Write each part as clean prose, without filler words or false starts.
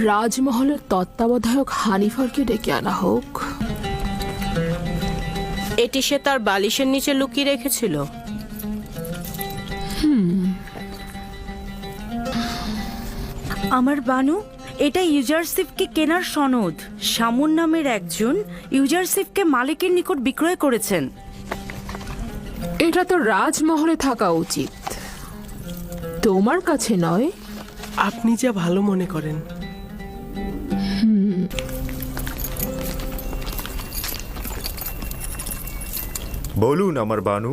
রাজমহলের তত্ত্বাবধায়ক হানিফারকে ডেকে আনা হোক। এটি সে তার বালিশের নিচে লুকিয়ে রেখেছিল। আমার বানু, এটা ইউজারশিপকে কেনার সনদ। শামুন নামের একজন ইউজারশিপকে মালিকের নিকট বিক্রয় করেছেন। এটা তো রাজমহলে থাকা উচিত, তোমার কাছে নয়। আপনি যা ভালো মনে করেন। বলুন আমার বানু।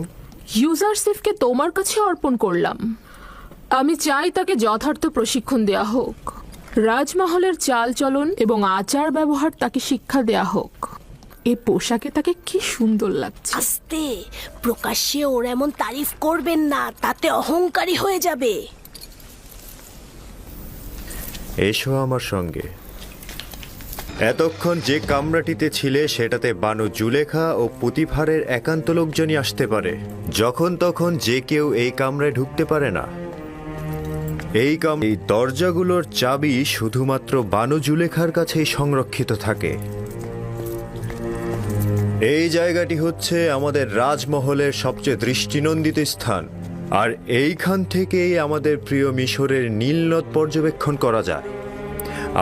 ইউজারশিপকে তোমার কাছে অর্পণ করলাম। আমি চাই তাকে যথার্থ প্রশিক্ষণ দেয়া হোক। রাজমহলের চালচলন এবং আচার ব্যবহার তাকে শিক্ষা দেয়া হোক। এই পোশাকে তাকে কি সুন্দর লাগছে। আস্তে, প্রকাশ্যে ওর এমন তারিফ করবেন না, তাতে অহংকারী হয়ে যাবে। এসো আমার সঙ্গে। এতক্ষণ যে কামরাটিতে ছিলে সেটাতে বানু জুলেখা ও পুতিফারের একান্ত লোকজনই আসতে পারে। যখন তখন যে কেউ এই কামরায় ঢুকতে পারে না। এই দরজাগুলোর চাবি শুধুমাত্র বানু জুলেখার কাছেই সংরক্ষিত থাকে। এই জায়গাটি হচ্ছে আমাদের রাজমহলের সবচেয়ে দৃষ্টিনন্দিত স্থান, আর এইখান থেকেই আমাদের প্রিয় মিশরের নীলনদ পর্যবেক্ষণ করা যায়।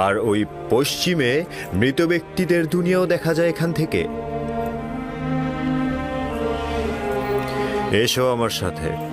আর ওই পশ্চিমে মৃত ব্যক্তিদের দুনিয়াও দেখা যায় এখান থেকে। এসো আমার সাথে।